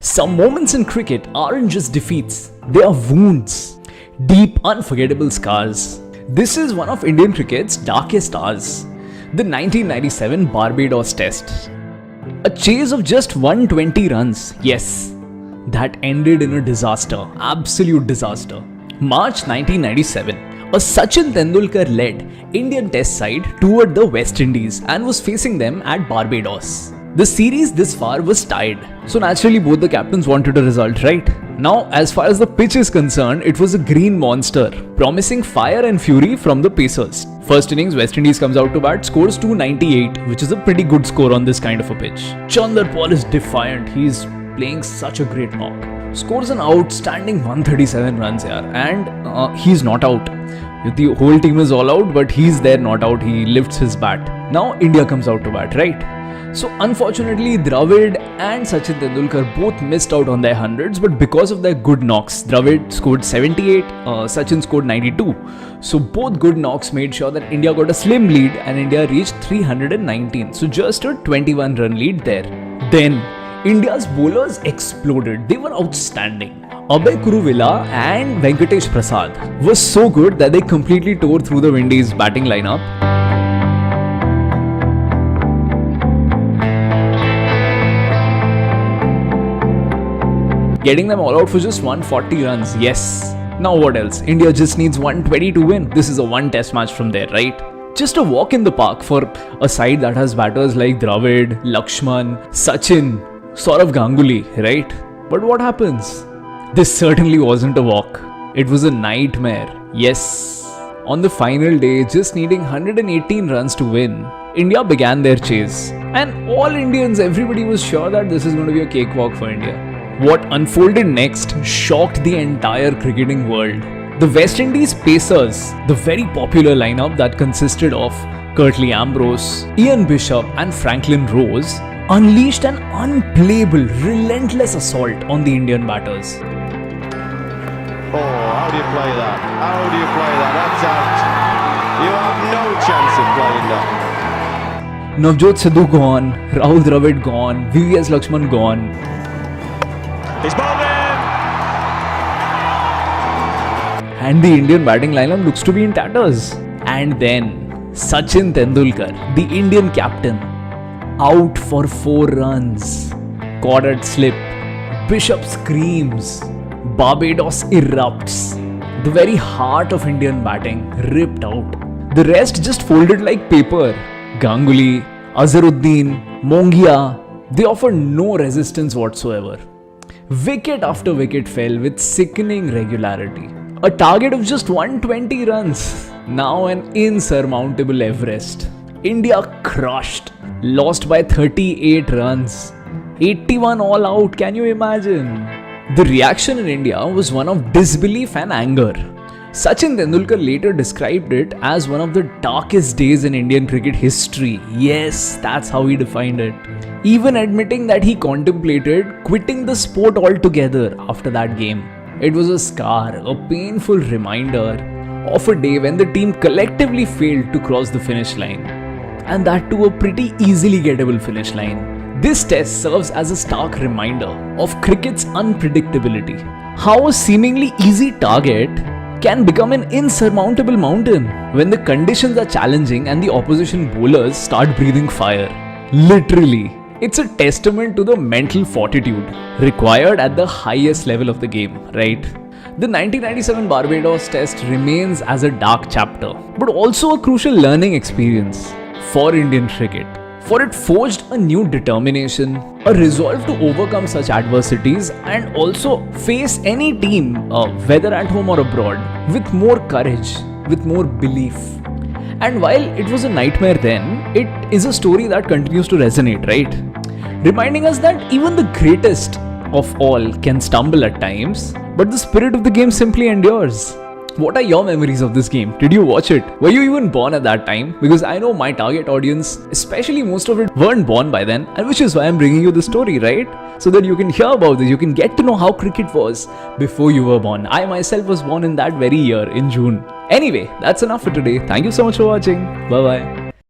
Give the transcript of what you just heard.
Some moments in cricket aren't just defeats, they are wounds. Deep, unforgettable scars. This is one of Indian cricket's darkest hours. The 1997 Barbados Test. A chase of just 120 runs, yes, that ended in a disaster, absolute disaster. March 1997, a Sachin Tendulkar-led Indian Test side toured the West Indies and was facing them at Barbados. The series this far was tied, so naturally both the captains wanted a result, right? Now, as far as the pitch is concerned, it was a green monster, promising fire and fury from the Pacers. First innings, West Indies comes out to bat, scores 298, which is a pretty good score on this kind of a pitch. Chandler Paul is defiant, he's playing such a great knock. Scores an outstanding 137 runs here, and he's not out. The whole team is all out, but he's there not out, he lifts his bat. Now India comes out to bat, right? So unfortunately, Dravid and Sachin Tendulkar both missed out on their hundreds, but because of their good knocks, Dravid scored 78, Sachin scored 92. So both good knocks made sure that India got a slim lead and India reached 319. So just a 21 run lead there. Then India's bowlers exploded. They were outstanding. Abhay Kuruvilla and Venkatesh Prasad were so good that they completely tore through the Windies' batting lineup. Getting them all out for just 140 runs, yes. Now what else? India just needs 120 to win. This is a one test match from there, right? Just a walk in the park for a side that has batters like Dravid, Lakshman, Sachin, Sourav Ganguly, right? But what happens? This certainly wasn't a walk. It was a nightmare, yes. On the final day, just needing 118 runs to win, India began their chase. And all Indians, everybody was sure that this is going to be a cakewalk for India. What unfolded next shocked the entire cricketing world. The West Indies Pacers, the very popular lineup that consisted of Curtly Ambrose, Ian Bishop and Franklin Rose, unleashed an unplayable, relentless assault on the Indian batters. Oh, how do you play that? How do you play that? That's out. You have no chance of playing that. Navjot Sidhu gone, Rahul Dravid gone, VVS Lakshman gone. He's bowled in! And the Indian batting lineup looks to be in tatters. And then Sachin Tendulkar, the Indian captain, out for 4 runs. Caught at slip. Bishop screams. Barbados erupts. The very heart of Indian batting ripped out. The rest just folded like paper. Ganguly, Azharuddin, Mongia, they offered no resistance whatsoever. Wicket after wicket fell with sickening regularity. A target of just 120 runs. Now an insurmountable Everest. India crushed. Lost by 38 runs. 81 all out, can you imagine? The reaction in India was one of disbelief and anger. Sachin Tendulkar later described it as one of the darkest days in Indian cricket history. Yes, that's how he defined it. Even admitting that he contemplated quitting the sport altogether after that game. It was a scar, a painful reminder of a day when the team collectively failed to cross the finish line. And that to a pretty easily gettable finish line. This test serves as a stark reminder of cricket's unpredictability. How a seemingly easy target can become an insurmountable mountain when the conditions are challenging and the opposition bowlers start breathing fire. Literally. It's a testament to the mental fortitude required at the highest level of the game, right? The 1997 Barbados Test remains as a dark chapter, but also a crucial learning experience for Indian cricket. For it forged a new determination, a resolve to overcome such adversities and also face any team, whether at home or abroad, with more courage, with more belief. And while it was a nightmare then, it is a story that continues to resonate, right? Reminding us that even the greatest of all can stumble at times, but the spirit of the game simply endures. What are your memories of this game? Did you watch it? Were you even born at that time? Because I know my target audience, especially most of it, weren't born by then, and which is why I'm bringing you the story, right? So that you can hear about this, you can get to know how cricket was before you were born. I myself was born in that very year, in June. Anyway, that's enough for today. Thank you so much for watching. Bye-bye.